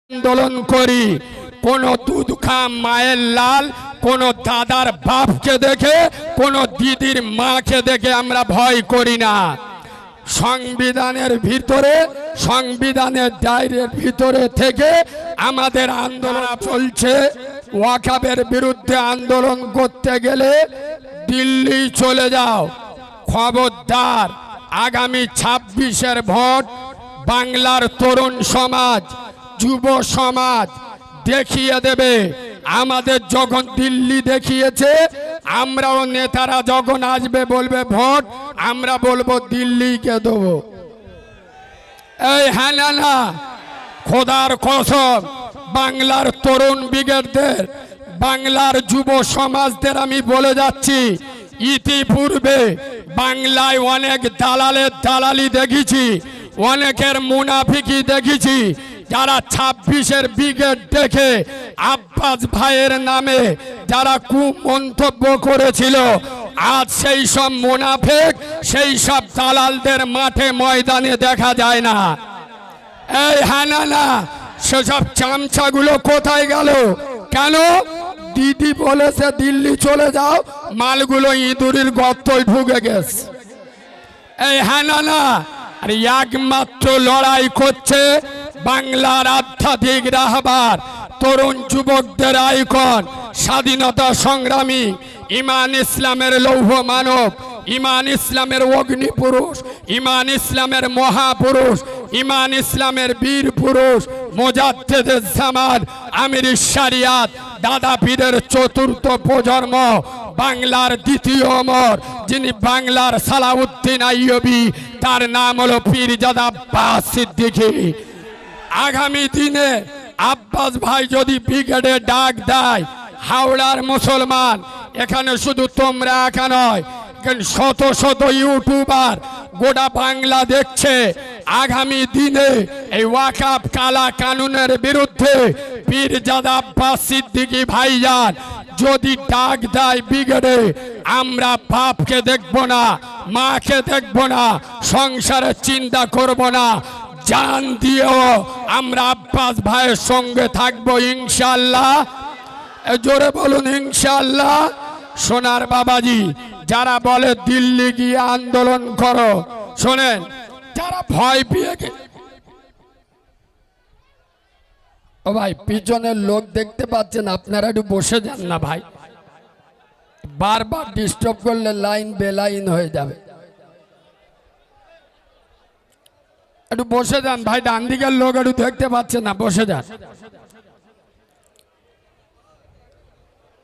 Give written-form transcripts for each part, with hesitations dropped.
আন্দোলন করি কোন দুধ খা মায়ের লাল কোন দাদার বাপকে দেখে কোন দিদির মাকে দেখে আমরা ভয় করি না। সংবিধানের ভিতরে সংবিধানের দায়রের ভিতরে থেকে আমাদের আন্দোলন চলছে। ওয়াকাবের বিরুদ্ধে আন্দোলন করতে গেলে দিল্লি চলে যাও। খবরদার, আগামী 26-এর ভোট বাংলার তরুণ সমাজ যুব সমাজ দেখিয়ে দেবে। আমাদের যখন দিল্লি দেখিয়েছে, আমরাও নেতারা যখন আসবে বলবে ভোট, আমরা বলবো দিল্লিকে দেবো। এই হ্যাঁ না, খোদার কসম, বাংলার তরুণ ব্রিগেডদের বাংলার যুব সমাজদের আমি বলে যাচ্ছি, ইতিপূর্বে বাংলায় অনেক দালালের দালালি দেখেছি, অনেকের মুনাফিকি দেখেছি। যারা 26-এর ব্রিগেড দেখে আব্বাস ভাইয়ের নামে যারা কুমন্তব্য করেছিল, আজ সেই সব মুনাফিক সেই সব দালালদের মাঠে ময়দানে দেখা যায় না। এই হ্যাঁ না, সেসব চামচাগুলো কোথায় গেল? কেন? দিদি বলেছে দিল্লি চলে যাও, মালগুলো ইঁদুরের গর্তয় ঢুকে গেছে। এই হ্যাঁ না, আর একমাত্র লড়াই করছে বাংলার আধ্যাত্মিক রাহবার তরুণ যুবকদের আইকন, স্বাধীনতা সংগ্রামী, ইমান ইসলামের লৌহ মানব, ইমান ইসলামের অগ্নি পুরুষ, ইমান ইসলামের মহাপুরুষ, ইমান ইসলামের বীর পুরুষ মুজাদ্দেদে জামান আমির শরিয়াত দাদা পীরের চতুর্থ প্রজন্ম, বাংলার দ্বিতীয় অমর, যিনি বাংলার সালাউদ্দিন আইয়ুবী, তার নাম হলো পীরজাদা আব্বাস সিদ্দিকী। আগামী দিনে আব্বাস ভাই যদি ব্রিগেডে ডাক দেয়, হাওড়ার মুসলমান, এখানে শুধু তোমরা একা নয়, শত শত ইউটিউবার গোটা বাংলা দেখছে। আগামী দিনে এই ওয়াকাফ কালা কানুনের বিরুদ্ধে পীরজাদা আব্বাস সিদ্দিকী ভাইজান যদি ডাক দেয় ব্রিগেডে, আমরা বাপকে দেখব না, মাকে দেখব না, সংসারের চিন্তা করব না, জান দিয়েও আমরা আব্বাস ভাইয়ের সঙ্গে থাকবো ইনশাআল্লাহ। জোরে বলুন ইনশাআল্লাহ। সোনার বাবাজি, যারা বলে দিল্লি গিয়ে আন্দোলন করো, শোনেন, যারা ভয় পেয়ে ও ভাই পিছনের লোক দেখতে পাচ্ছেন, আপনারা একটু বসে যান না ভাই, বারবার ডিস্টার্ব করলে লাইন বেলাইন হয়ে যাবে। একটু বসে যান ভাই, ডান দিকের লোক একটু দেখতে পাচ্ছে না, বসে যান।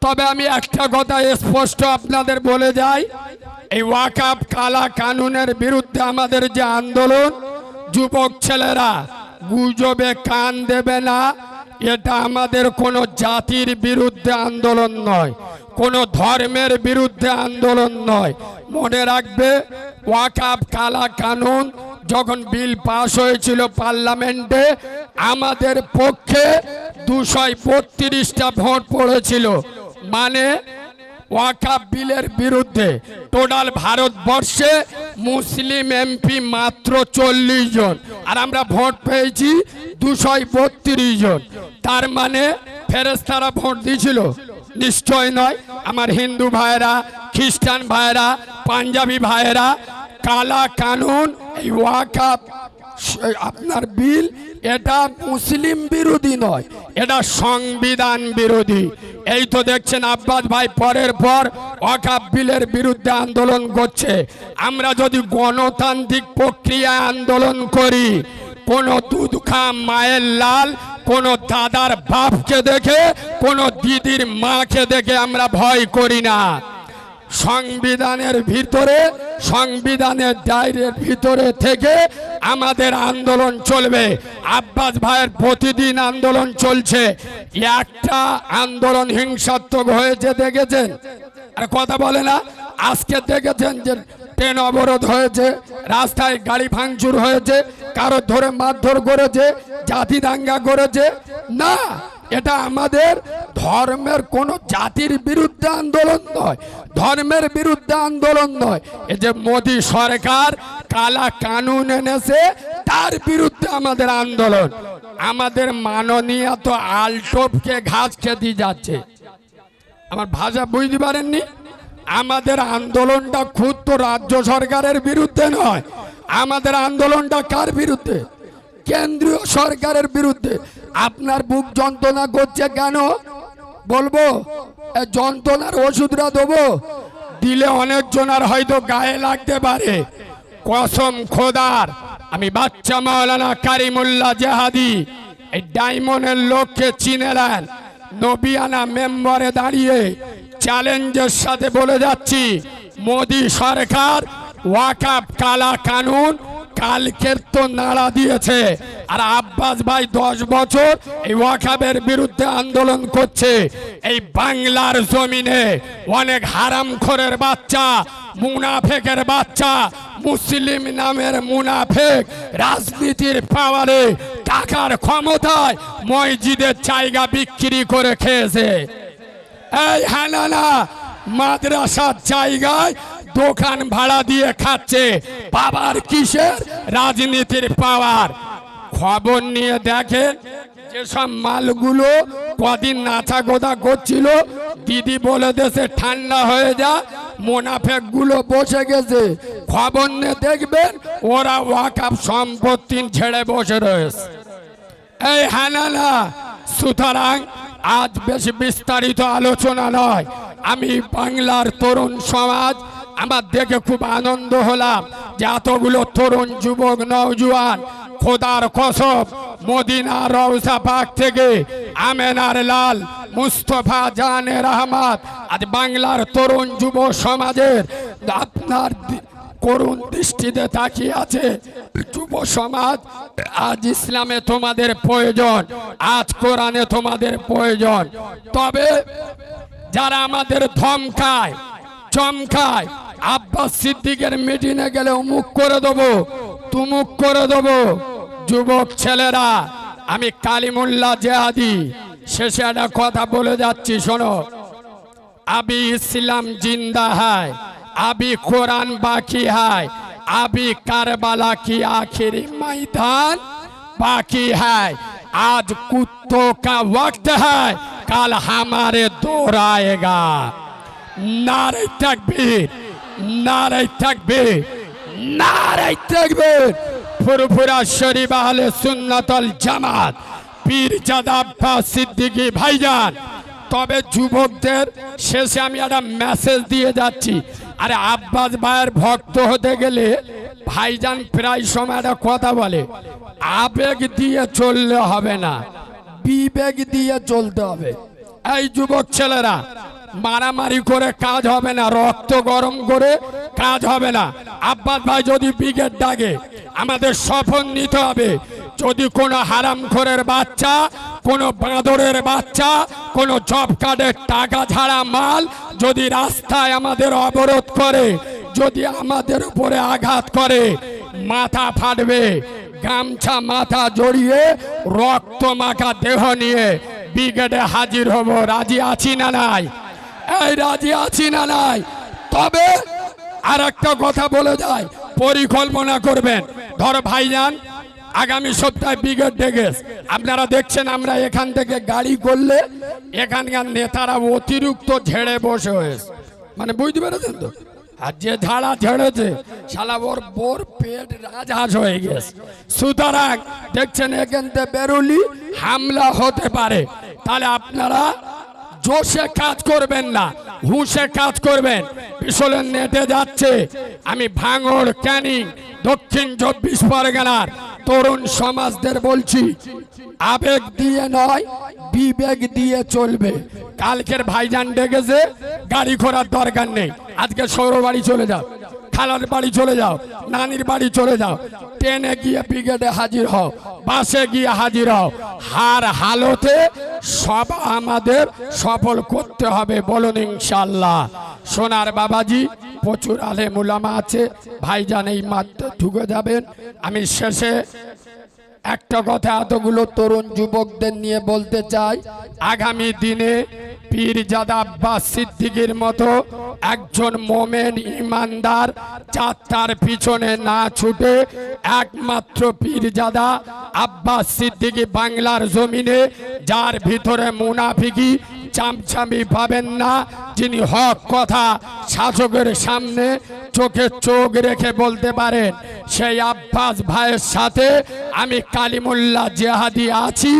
তবে আমি একটা কথা স্পষ্ট আপনাদের বলে যাই, এই ওয়াকাফ কালা কানুনের বিরুদ্ধে আমাদের যে আন্দোলন, যুবক ছেলেরা গুজবে কান দেবে না। এটা আমাদের কোনো জাতির বিরুদ্ধে আন্দোলন নয়, কোনো ধর্মের বিরুদ্ধে আন্দোলন নয়। মনে রাখবে, ওয়াকাফ কালা কানুন যখন বিল পাশ হয়েছিল পার্লামেন্টে, আমাদের পক্ষে 232টা ভোট পড়েছিল। মানে ওয়াকাফ বিলের বিরুদ্ধে টোটাল ভারতবর্ষে মুসলিম এমপি মাত্র 40 জন, আর আমরা ভোট পেয়েছি 232 জন। তার মানে ফেরেশতারা ভোট দিয়েছিল? নিশ্চয় নয়। আমার হিন্দু ভাইয়েরা, খ্রিস্টান ভাইয়েরা, পাঞ্জাবি ভাইয়েরা, কালা কানুন, এই ওয়াকাফ আপনার বিল, এটা মুসলিম বিরোধী নয়, এটা সংবিধান বিরোধী। এই তো দেখছেন আব্বাস ভাই পরের পর ওয়াকাফ বিলের বিরুদ্ধে আন্দোলন করছে। আমরা যদি গণতান্ত্রিক প্রক্রিয়ায় আন্দোলন করি, কোন দুধ খা মায়ের লাল কোন দাদার বাপকে দেখে কোন দিদির মাকে দেখে আমরা ভয় করি না। সংবিধানের ভিতরে সংবিধানের দায়রের ভিতরে থেকে আমাদের আন্দোলন চলবে। আব্বাস ভাইয়ের প্রতিদিন আন্দোলন চলছে। একটা আন্দোলন হিংসাত্মক হয়েছে দেখেছেন? আর কথা বলে না, আজকে দেখেছেন যে ট্রেন অবরোধ হয়েছে, রাস্তায় গাড়ি ভাঙচুর হয়েছে, কারো ধরে মারধর করেছে, জাতি দাঙ্গা করেছে? না, এটা আমাদের ধর্মের কোন জাতির বিরুদ্ধে আন্দোলন নয়, ধর্মের বিরুদ্ধে আন্দোলন নয়। এই যে মোদী সরকার কালা কানুন এনেছে তার বিরুদ্ধে আমাদের আন্দোলন। আমাদের মাননীয় তো আলটোপকে ঘাস খেতে যাচ্ছে, আমার ভাষা বুঝতে পারেননি। আমাদের আন্দোলনটা খুদ তো রাজ্য সরকারের বিরুদ্ধে নয়, আমাদের আন্দোলনটা কার বিরুদ্ধে? কেন্দ্রীয় সরকারের বিরুদ্ধে। আপনার বুক যন্ত্রণা করছে কেন বলবো, যন্ত্রণার ওষুধটা দেবো, দিলে অনেক জনার হয়তো গায়ে লাগতে পারে। কসম খোদার, আমি বাচ্চা মাওলানা কারিমুল্লাহ জেহাদি এই ডায়মন্ডের লোককে চিনে নেন, নবিয়ানা মেম্বারে দাঁড়িয়ে চ্যালেঞ্জের সাথে বলে যাচ্ছি, মোদী সরকার ওয়াকাফ কালা কানুন কালকের তো নাড়া দিয়েছে, আর আব্বাস ভাই 10 বছর এই ওয়াকাফের বিরুদ্ধে আন্দোলন করছে। এই বাংলার জমিনে অনেক হারামখোরের বাচ্চা, মুনাফেকের বাচ্চা, মুসলিম নামের মুনাফেক রাজনীতির পাওয়ারে টাকার ক্ষমতায় মসজিদের জায়গা বিক্রি করে খেয়েছে। এই হানানা মাদ্রাসার জায়গায় দোকান ভাড়া দিয়ে খাচ্ছে, বাবার কিসের? রাজনীতির পাওয়ার। খবর নিয়ে দেখেন যেসব মালগুলো কদিন নাচা গোদা করছিল, দিদি বলে দেশে ঠান্ডা হয়ে যা, মোনাফেক গুলো বসে গেছে। খবর নিয়ে দেখবেন ওরা ওয়াকাফ সম্পত্তি ছেড়ে বসে রয়েছে। এই হানানা, সুতরাং আজ বেশি বিস্তারিত আলোচনা নয়, আমি বাংলার তরুণ সমাজ আমার দেখে খুব আনন্দ হলাম যে এতগুলো তরুণ যুবক নওজোয়ান খোদার কসম মদিনা রওজা পাক থেকে আমেনার লাল মুস্তফা জানের আহমদ আজ বাংলার তরুণ যুব সমাজের আপনার করুণ দৃষ্টিতে তাকিয়ে আছে। যুব সমাজ, আজ ইসলামে তোমাদের প্রয়োজন, আজ কোরআনে তোমাদের প্রয়োজন। তবে যারা আমাদের ধমকায় চমকায়, আব্বাস সিদ্দিকের মিটিংয়ে গেলে অমুক করে দেবো তুমুক করে দেবো, যুবক ছেলেরা, আমি কালিমুল্লাহ জেহাদি শেষে একটা কথা বলে যাচ্ছি, শোনো। আবি ইসলাম জিন্দা হ্যায়, अभी कुरान बाकी है, अभी करबला की आखिरी मैदान बाकी है। आज कुत्तों का वक्त है, कल हमारे दौर आएगा। नारे तकबीर, नारे तकबीर, नारे तकबीर। फुरफुरा शरीफ आहले सुन्नतल जमात पीरजादा अब्बास सिद्दीकी भाईजान। তবে যুবকদের শেষে আমি একটা মেসেজ দিয়ে যাচ্ছি, আরে আব্বাস ভাইয়ের ভক্ত হতে গেলে ভাইজান প্রায় সময় একটা কথা বলে, আবেগ দিয়ে চললে হবে না, বিবেক দিয়ে চলতে হবে। এই যুবক ছেলেরা, মারামারি করে কাজ হবে না, রক্ত গরম করে কাজ হবে না। আব্বাস ভাই যদি ব্রিগেড ডাকে, আমাদের শপথ নিতে হবে, যদি কোনো হারামখোরের বাচ্চা, কোনো বাঁদরের বাচ্চা, কোনো জব কার্ডের টাকা ছাড়া মাল যদি রাস্তায় আমাদের অবরোধ করে, যদি আমাদের উপরে আঘাত করে, মাথা ফাটবে। গামছা মাথা জড়িয়ে রক্ত মাখা দেহ নিয়ে ব্রিগেডে হাজির হব। রাজি আছি না নাই? এই রাজি আছি না নাই? তবে আর একটা কথা বলে যায়, পরিকল্পনা করবেন। ধর ভাইজান আগামী সপ্তাহে ব্রিগেড ডেকে, আপনারা দেখছেন আমরা এখান থেকে গাড়ি করলে এখানকার নেতারা অতিরিক্ত ঝেড়ে বসে হয়েছে, মানে বুঝতে পেরেছেন তো? আর যে ঝাড়া ঝেড়েছে শালা ওর বোর পেট রাজহাঁস হয়ে গেছে। সুতরাং দেখছেন এখান থেকে বেরোলি হামলা হতে পারে, তাহলে আপনারা জোশে কাজ করবেন না, হুঁশে কাজ করবেন। পিছলের নেটে যাচ্ছে, আমি ভাঙড় ক্যানিং দক্ষিণ 24 পরগনার তরুণ সমাজদের বলছি, আবেগ দিয়ে নয় বিবেক দিয়ে চলবে। কালকের ভাইজান ডেকেছে, গাড়ি ঘোড়ার দরকার নেই, আজকে সৌর বাড়ি চলে যাও, খালার বাড়ি চলে যাও, নানির বাড়ি চলে যাও, ট্রেনে গিয়ে ব্রিগেডে হাজির হও, বাসে গিয়ে হাজির হও। হার হালতে সব আমাদের সফল করতে হবে, বলুন ইনশাআল্লাহ। সোনার বাবাজি প্রচুর আলেম উলামা আছে, ভাইজান এই মাত্র ঢুকে যাবেন। আমি শেষে একটা কথা এতগুলো তরুণ যুবকদের নিয়ে বলতে চাই, আগামী দিনে পীরজাদা আব্বাস সিদ্দিকীর মতো একজন মোমেন ইমানদার যাত্রার পিছনে না ছুটে একমাত্র পীরজাদা আব্বাস সিদ্দিকী বাংলার জমিনে, যার ভিতরে মুনাফিকি চামচামি পাবেন না, যিনি হক কথা শাসকের সামনে চোখে চোখ রেখে বলতে পারেন, সেই আব্বাস ভাইয়ের সাথে আমি কালিমুল্লাহ জেহাদি আছি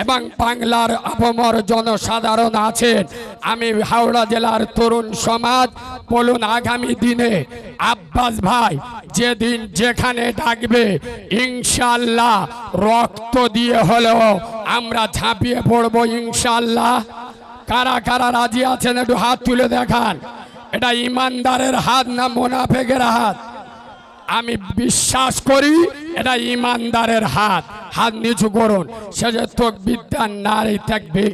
এবং বাংলার আপামর জনসাধারণ আছেন। আমি হাওড়া জেলার তরুণ সমাজ বলুন, আগামী দিনে আব্বাস ভাই যেদিন যেখানে ডাকবে ইনশাআল্লাহ রক্ত দিয়ে হলেও আমরা ঝাঁপিয়ে পড়বো ইনশাআল্লাহ। কারা কারা রাজি আছেন একটু হাত তুলে দেখান। এটা ইমানদারের হাত না মুনাফিকের হাত? আমি বিশ্বাস করি এটা ইমানদারের হাত। হাত নিচু করুন, সে যে তাকবীর নারে তাকবীর।